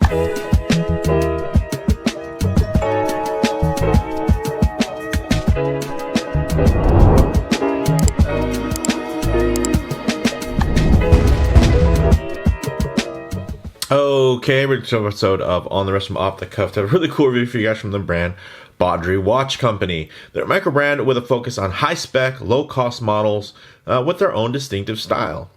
Okay, we're to an episode of On the Rest from Off the Cuff. To have a really cool review for you guys from the brand Boderry Watch Company. They're a micro brand with a focus on high spec, low cost models with their own distinctive style.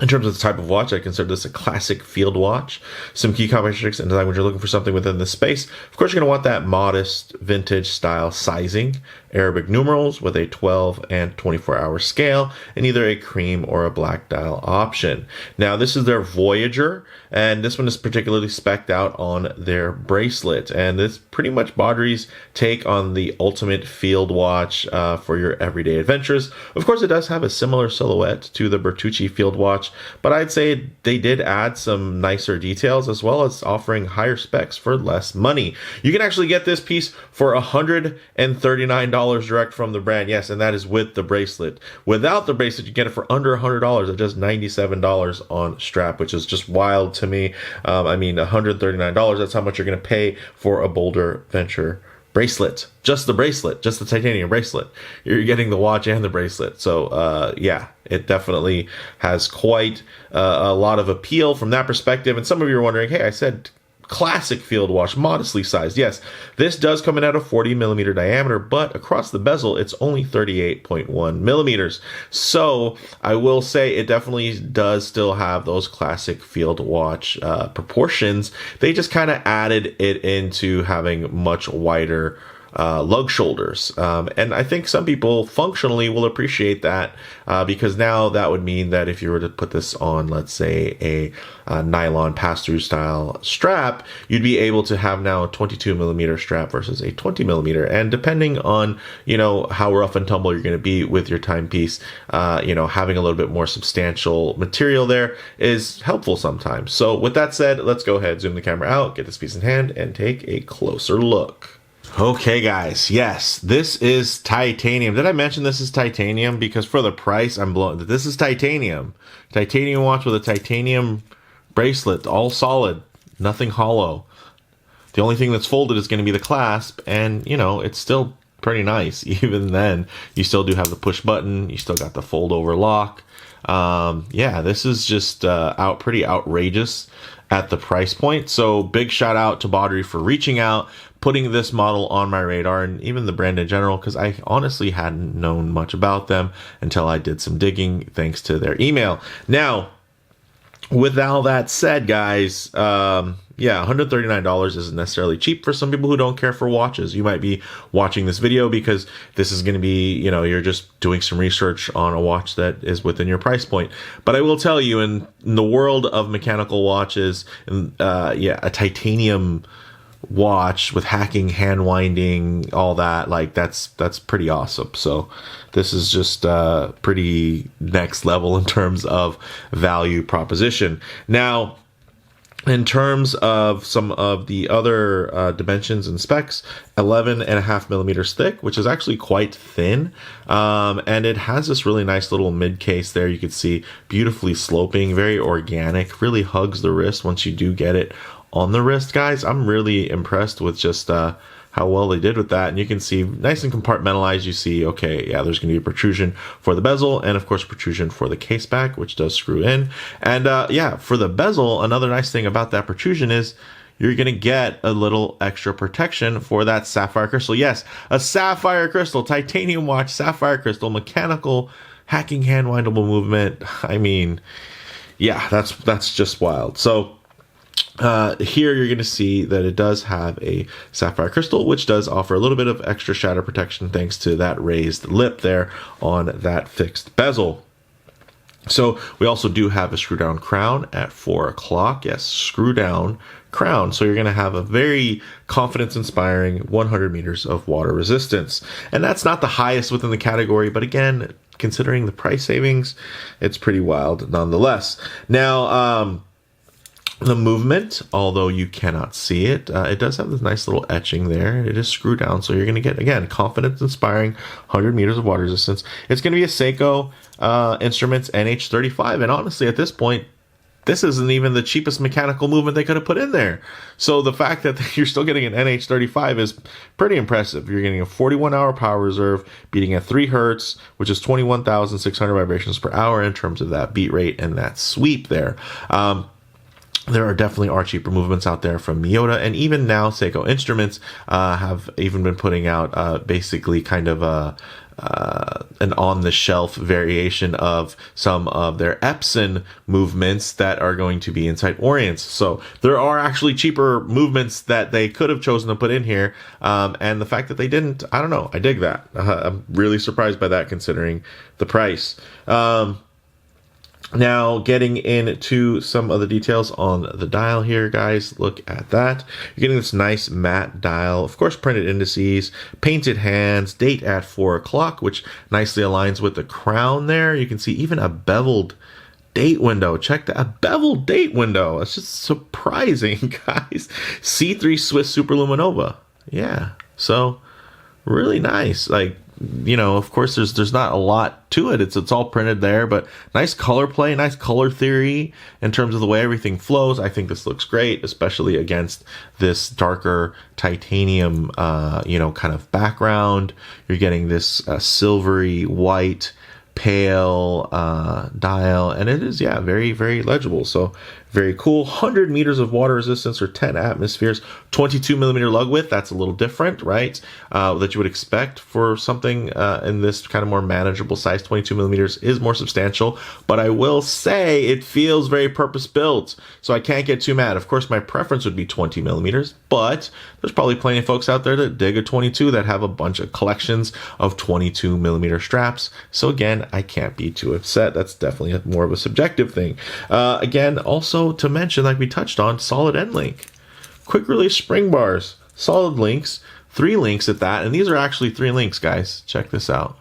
In terms of the type of watch, I consider this a classic field watch. Some key characteristics and design when you're looking for something within this space. Of course, you're going to want that modest vintage style sizing, Arabic numerals with a 12 and 24-hour scale, and either a cream or a black dial option. Now, this is their Voyager, and this one is particularly spec'd out on their bracelet. And it's pretty much Boderry's take on the ultimate field watch for your everyday adventures. Of course, it does have a similar silhouette to the Bertucci field watch, but I'd say they did add some nicer details as well as offering higher specs for less money. You can actually get this piece for $139 direct from the brand. Yes, and that is with the bracelet. Without the bracelet, you get it for under $100 at just $97 on strap, which is just wild to me. I mean, $139, that's how much you're going to pay for a BOLDR Venture bracelet. Just the bracelet, just the titanium bracelet. You're getting the watch and the bracelet. So yeah, it definitely has quite a lot of appeal from that perspective. And some of you are wondering, hey, I said classic field watch, modestly sized. Yes, this does come in at a 40 millimeter diameter, but across the bezel, it's only 38.1 millimeters. So I will say it definitely does still have those classic field watch proportions. They just kind of added it into having much wider lug shoulders. And I think some people functionally will appreciate that because now that would mean that if you were to put this on, let's say, a nylon pass-through style strap, you'd be able to have now a 22 millimeter strap versus a 20 millimeter. And depending on, how rough and tumble you're going to be with your timepiece, having a little bit more substantial material there is helpful sometimes. So with that said, let's go ahead, zoom the camera out, get this piece in hand, and take a closer look. Okay, guys, yes, this is titanium. Did I mention this is titanium? Because for the price, I'm blown. This is titanium. Titanium watch with a titanium bracelet, all solid, nothing hollow. The only thing that's folded is going to be the clasp, and, it's still pretty nice. Even then, you still do have the push button. You still got the fold-over lock. Yeah, this is just pretty outrageous at the price point. So big shout out to Boderry for reaching out, putting this model on my radar, and even the brand in general, because I honestly hadn't known much about them until I did some digging thanks to their email. Now, with all that said, guys, yeah, $139 isn't necessarily cheap for some people who don't care for watches. You might be watching this video because this is going to be, you're just doing some research on a watch that is within your price point. But I will tell you, in the world of mechanical watches, yeah, a titanium watch with hacking, hand winding, all that, like that's pretty awesome. So this is just pretty next level in terms of value proposition. Now, in terms of some of the other dimensions and specs, 11.5 millimeters thick, which is actually quite thin. And it has this really nice little mid case there. You can see beautifully sloping, very organic, really hugs the wrist once you do get it on the wrist, guys. I'm really impressed with just how well they did with that. And you can see nice and compartmentalized. You see, okay, yeah, there's going to be a protrusion for the bezel and of course protrusion for the case back, which does screw in. And yeah, for the bezel, another nice thing about that protrusion is you're going to get a little extra protection for that sapphire crystal. Yes, a sapphire crystal, titanium watch, sapphire crystal, mechanical hacking hand windable movement. I mean, yeah, that's just wild. So here you're going to see that it does have a sapphire crystal, which does offer a little bit of extra shatter protection thanks to that raised lip there on that fixed bezel. So we also do have a screw down crown at 4 o'clock. Yes, screw down crown. So you're going to have a very confidence inspiring 100 meters of water resistance. And that's not the highest within the category, but again, considering the price savings, it's pretty wild nonetheless. Now, the movement, although you cannot see it, it does have this nice little etching there. It is screwed down, so you're going to get, again, confidence-inspiring 100 meters of water resistance. It's going to be a Seiko Instruments NH35, and honestly, at this point, this isn't even the cheapest mechanical movement they could have put in there. So the fact that you're still getting an NH35 is pretty impressive. You're getting a 41-hour power reserve, beating at 3 hertz, which is 21,600 vibrations per hour in terms of that beat rate and that sweep there. There are definitely cheaper movements out there from Miyota, and even now Seiko Instruments have even been putting out basically kind of an on-the-shelf variation of some of their Epson movements that are going to be inside Orients. So there are actually cheaper movements that they could have chosen to put in here, and the fact that they didn't, I don't know, I dig that. I'm really surprised by that considering the price. Now, getting into some of the details on the dial here, guys, look at that. You're getting this nice matte dial, of course, printed indices, painted hands, date at 4 o'clock, which nicely aligns with the crown there. You can see even a beveled date window. Check that, a beveled date window. It's just surprising, guys. C3 Swiss Superluminova. Yeah, so really nice. Like, you know, of course, there's not a lot to it. It's all printed there, but nice color play, nice color theory in terms of the way everything flows. I think this looks great, especially against this darker titanium, you know, kind of background. You're getting this silvery white pale dial, and it is, yeah, very, very legible. So very cool. 100 meters of water resistance or 10 atmospheres, 22 millimeter lug width. That's a little different, right? That you would expect for something in this kind of more manageable size. 22 millimeters is more substantial, but I will say it feels very purpose built, so I can't get too mad. Of course, my preference would be 20 millimeters, but there's probably plenty of folks out there that dig a 22 that have a bunch of collections of 22 millimeter straps. So again, I can't be too upset. That's definitely more of a subjective thing. Again, also to mention, like we touched on, solid end link, quick release spring bars, solid links, 3 links at that, and these are actually 3 links, guys. Check this out.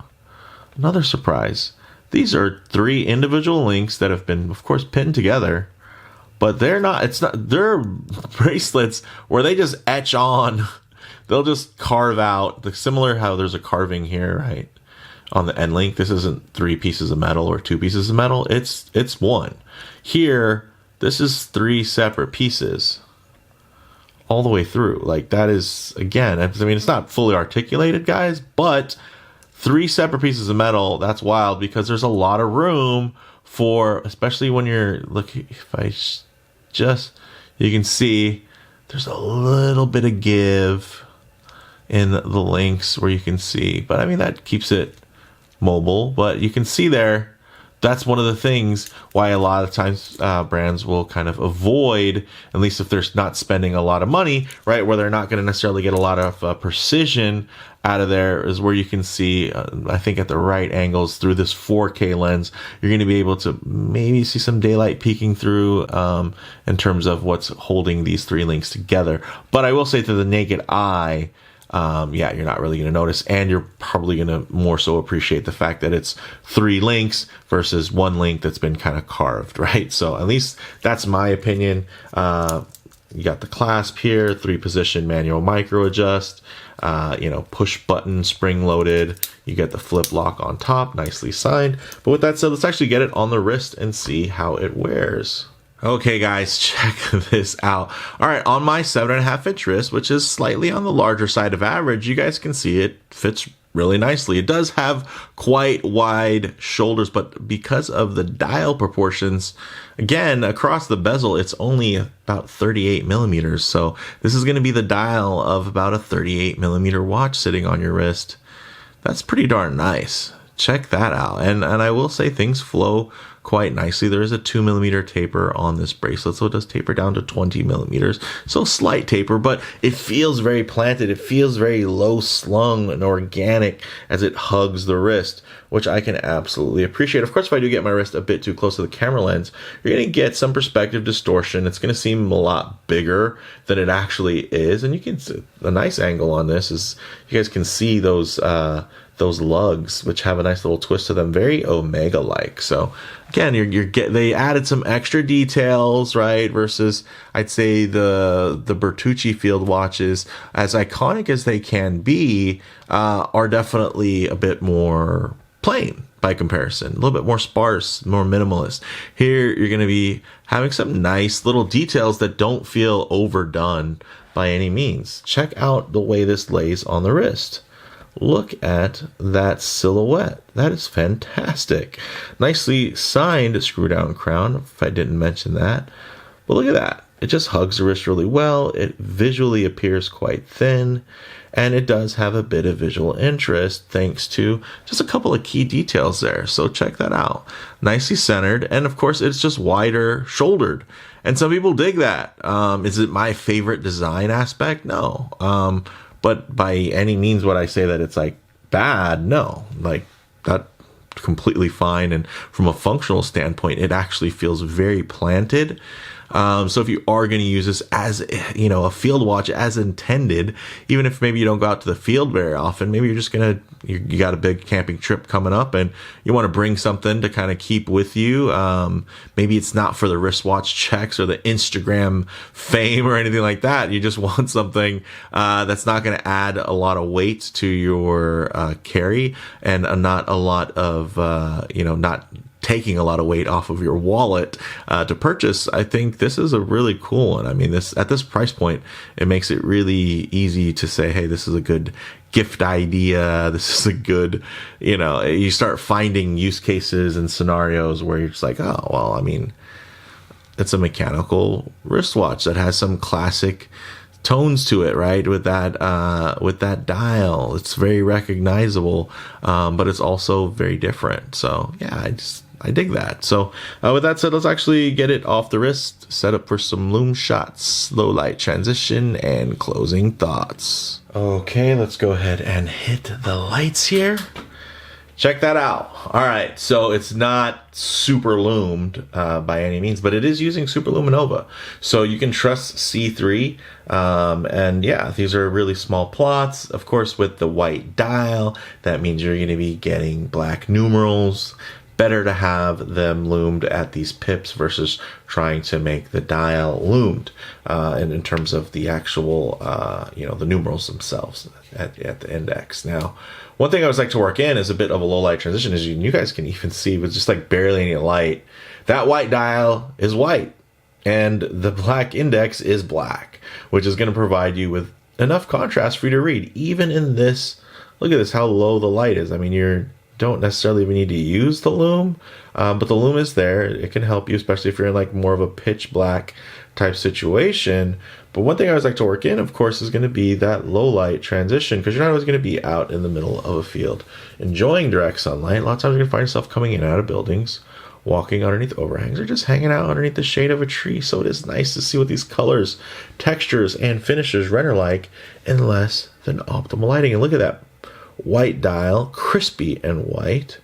Another surprise. These are 3 individual links that have been, of course, pinned together, but they're bracelets where they just etch on. They'll just carve out, similar how there's a carving here, right, on the end link. This isn't 3 pieces of metal or 2 pieces of metal. It's one. Here, this is 3 separate pieces all the way through. Like, that is, again, I mean, it's not fully articulated, guys, but 3 separate pieces of metal, that's wild, because there's a lot of room for, especially when you're looking, if I just, you can see there's a little bit of give in the links where you can see, but I mean, that keeps it mobile, but you can see there, that's one of the things why a lot of times brands will kind of avoid, at least if they're not spending a lot of money, right, where they're not going to necessarily get a lot of precision out of there, is where you can see, I think at the right angles through this 4K lens, you're going to be able to maybe see some daylight peeking through in terms of what's holding these 3 links together. But I will say, to the naked eye, yeah, you're not really going to notice, and you're probably going to more so appreciate the fact that it's 3 links versus 1 link that's been kind of carved, right? So at least that's my opinion. You got the clasp here, 3-position manual micro adjust, you know, push button, spring loaded. You get the flip lock on top, nicely signed. But with that said, let's actually get it on the wrist and see how it wears. Okay, guys, check this out. All right, on my 7.5-inch wrist, which is slightly on the larger side of average, you guys can see it fits really nicely. It does have quite wide shoulders, but because of the dial proportions, again, across the bezel, it's only about 38 millimeters. So this is going to be the dial of about a 38 millimeter watch sitting on your wrist. That's pretty darn nice. Check that out. And I will say things flow quite nicely. There is a 2 millimeter taper on this bracelet, so it does taper down to 20 millimeters. So slight taper, but it feels very planted. It feels very low slung and organic as it hugs the wrist, which I can absolutely appreciate. Of course, if I do get my wrist a bit too close to the camera lens, you're going to get some perspective distortion. It's going to seem a lot bigger than it actually is. And you can see a nice angle on this is you guys can see those lugs, which have a nice little twist to them, very Omega-like. So again, they added some extra details, right? Versus, I'd say the Bertucci field watches, as iconic as they can be, are definitely a bit more plain by comparison. A little bit more sparse, more minimalist. Here, you're going to be having some nice little details that don't feel overdone by any means. Check out the way this lays on the wrist. Look at that silhouette. That is fantastic. Nicely signed screw down crown, if I didn't mention that. But look at that. It just hugs the wrist really well. It visually appears quite thin. And it does have a bit of visual interest thanks to just a couple of key details there. So check that out. Nicely centered. And of course, it's just wider shouldered. And some people dig that. Is it my favorite design aspect? No. But by any means would I say that it's like bad? No. Like that completely fine. And from a functional standpoint, it actually feels very planted. So if you are going to use this as, a field watch as intended, even if maybe you don't go out to the field very often, maybe you're just you got a big camping trip coming up and you want to bring something to kind of keep with you. Maybe it's not for the wristwatch checks or the Instagram fame or anything like that. You just want something that's not going to add a lot of weight to your carry and not a lot of, not taking a lot of weight off of your wallet to purchase. I think this is a really cool one. I mean, at this price point, it makes it really easy to say, hey, this is a good gift idea. This is a good, you start finding use cases and scenarios where you're just like, oh, well, I mean, it's a mechanical wristwatch that has some classic tones to it, right? With that dial, it's very recognizable, but it's also very different. So yeah, I dig that. So with that said, let's actually get it off the wrist, set up for some Lume shots, low light transition, and closing thoughts. Okay, let's go ahead and hit the lights here. Check that out. All right, so it's not super loomed by any means, but it is using Super Luminova. So you can trust C3. And yeah, these are really small plots. Of course, with the white dial, that means you're going to be getting black numerals. Better to have them loomed at these pips versus trying to make the dial loomed. And in terms of the actual, the numerals themselves at the index. Now, one thing I always like to work in is a bit of a low light transition, as you guys can even see with just like barely any light. That white dial is white and the black index is black, which is going to provide you with enough contrast for you to read. Even in this, look at this, how low the light is. I mean, you don't necessarily even need to use the Lume, but the Lume is there. It can help you, especially if you're in like more of a pitch black type situation. But one thing I always like to work in, of course, is going to be that low light transition, because you're not always going to be out in the middle of a field enjoying direct sunlight. A lot of times you're going to find yourself coming in and out of buildings, walking underneath overhangs, or just hanging out underneath the shade of a tree. So it is nice to see what these colors, textures, and finishes render like in less than optimal lighting. And look at that white dial, crispy and white.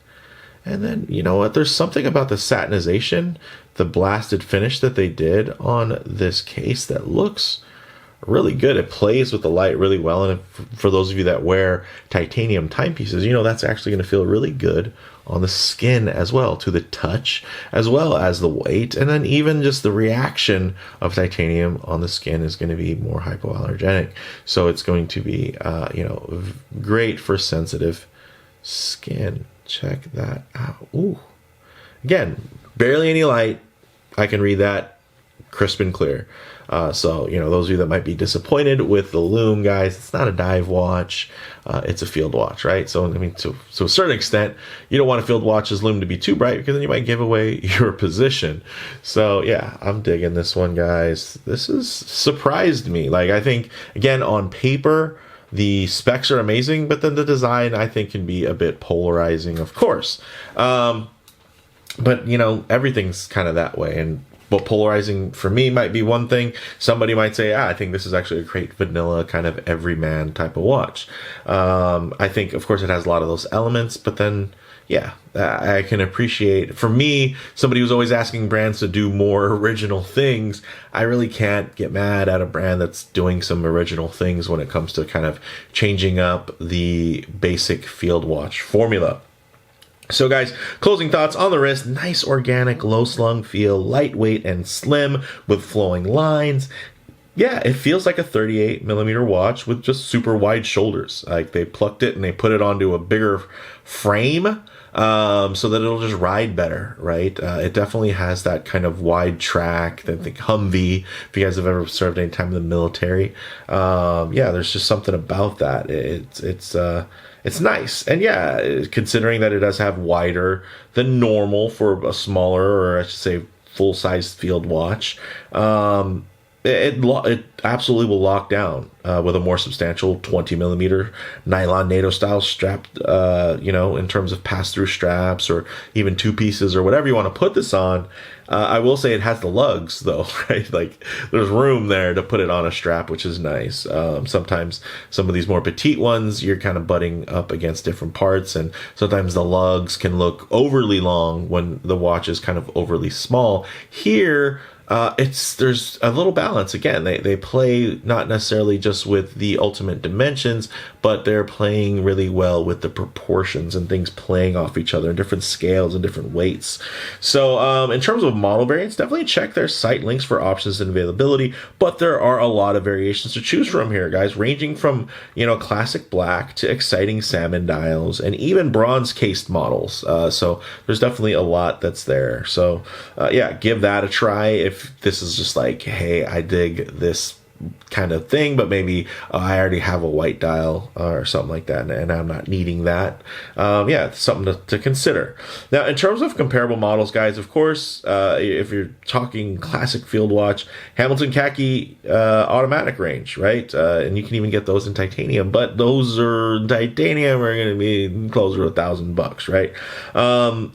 And then, you know what, there's something about the satinization, the blasted finish that they did on this case that looks really good. It plays with the light really well. And for those of you that wear titanium timepieces, that's actually going to feel really good on the skin as well, to the touch, as well as the weight. And then even just the reaction of titanium on the skin is going to be more hypoallergenic. So it's going to be, great for sensitive skin. Check that out. Ooh. Again, barely any light. I can read that crisp and clear. So, those of you that might be disappointed with the Lume, guys, it's not a dive watch. It's a field watch, right? So, I mean, to a certain extent, you don't want a field watch's Lume to be too bright, because then you might give away your position. So, yeah, I'm digging this one, guys. This has surprised me. Like, I think, again, on paper, the specs are amazing, but then the design, I think, can be a bit polarizing, of course. But, everything's kind of that way. And what polarizing for me might be one thing. Somebody might say, I think this is actually a great vanilla kind of everyman type of watch. I think, of course, it has a lot of those elements, but then, yeah, I can appreciate, for me, somebody who's always asking brands to do more original things, I really can't get mad at a brand that's doing some original things when it comes to kind of changing up the basic field watch formula. So guys, closing thoughts on the wrist: nice organic low slung feel, lightweight and slim with flowing lines. Yeah, it feels like a 38mm watch with just super wide shoulders. Like they plucked it and they put it onto a bigger frame. so that it'll just ride better, right? It definitely has that kind of wide track, that the Humvee, if you guys have ever served any time in the military. Yeah, there's just something about that. It's nice. And yeah, considering that it does have wider than normal for a smaller, or I should say full-size field watch, it absolutely will lock down with a more substantial 20 millimeter nylon Nato-style strap, in terms of pass-through straps, or even two pieces, or whatever you want to put this on. I will say it has the lugs though, right? Like there's room there to put it on a strap, which is nice. Sometimes some of these more petite ones, you're kind of butting up against different parts, and sometimes the lugs can look overly long when the watch is kind of overly small. Here, there's a little balance. Again, they play not necessarily just with the ultimate dimensions, but they're playing really well with the proportions and things playing off each other, different scales and different weights. So in terms of model variants, definitely check their site links for options and availability, but there are a lot of variations to choose from here, guys, ranging from, classic black to exciting salmon dials and even bronze cased models. So there's definitely a lot that's there. So yeah, give that a try if this is just like, hey, I dig this kind of thing, but maybe I already have a white dial or something like that, and I'm not needing that. Yeah, it's something to consider. Now, in terms of comparable models, guys, of course, if you're talking classic field watch, Hamilton Khaki automatic range, right? And you can even get those in titanium, but those are titanium are going to be closer to $1,000, right?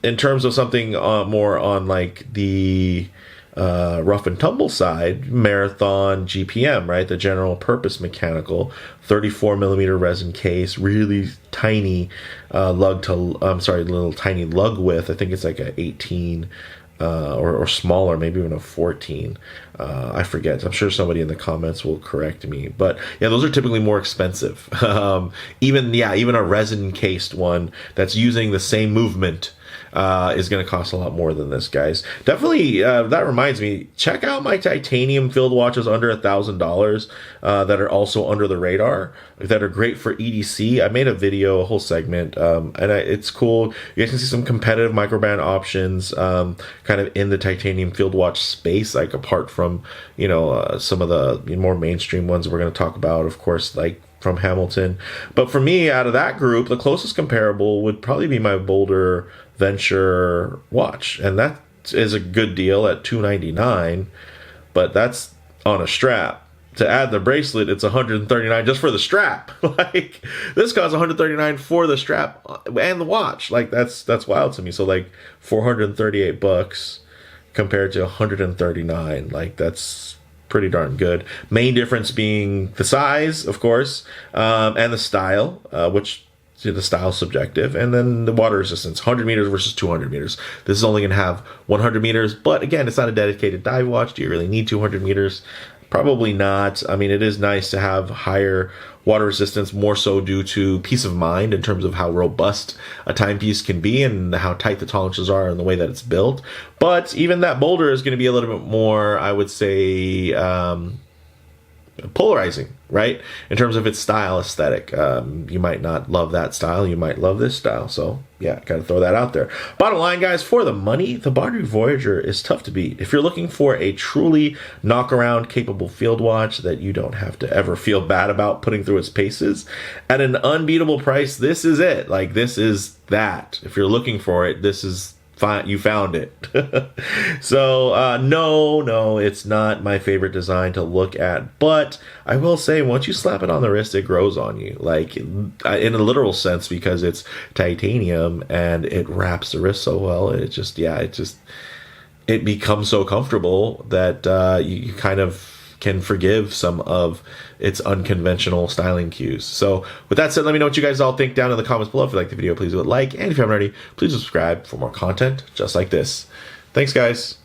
In terms of something more on like the rough and tumble side, Marathon GPM, right? The general purpose mechanical, 34 millimeter resin case, really tiny little tiny lug width. I think it's like a 18 or smaller, maybe even a 14. I forget. I'm sure somebody in the comments will correct me. But yeah, those are typically more expensive. Even a resin cased one that's using the same movement is going to cost a lot more than this, guys. Definitely, that reminds me, check out my titanium field watches under $1,000 that are also under the radar, that are great for EDC. I made a video, a whole segment, and it's cool. You guys can see some competitive microbrand options kind of in the titanium field watch space, like apart from, some of the more mainstream ones we're going to talk about, of course, like from Hamilton. But for me, out of that group, the closest comparable would probably be my BOLDR Venture watch, and that is a good deal at $299, but that's on a strap. To add the bracelet, it's $139 just for the strap. Like this costs $139 for the strap and the watch. Like that's wild to me. So like $438 compared to $139. Like that's pretty darn good. Main difference being the size, of course, and the style, which the style subjective, and then the water resistance, 100 meters versus 200 meters. This is only going to have 100 meters, but again, it's not a dedicated dive watch. Do you really need 200 meters? Probably not. I mean, it is nice to have higher water resistance, more so due to peace of mind in terms of how robust a timepiece can be and how tight the tolerances are and the way that it's built. But even that BOLDR is going to be a little bit more, I would say, polarizing, right? In terms of its style aesthetic. You might not love that style, you might love this style. So yeah, gotta throw that out there. Bottom line, guys, for the money, the Boderry Voyager is tough to beat. If you're looking for a truly knock-around capable field watch that you don't have to ever feel bad about putting through its paces, at an unbeatable price, this is it. Like, this is that. If you're looking for it, this is fine, you found it. So no, it's not my favorite design to look at, but I will say once you slap it on the wrist, it grows on you, like in a literal sense, because it's titanium and it wraps the wrist so well. It becomes so comfortable that you kind of can forgive some of its unconventional styling cues. So with that said, let me know what you guys all think down in the comments below. If you like the video, please do a like, and if you haven't already, please subscribe for more content just like this. Thanks, guys.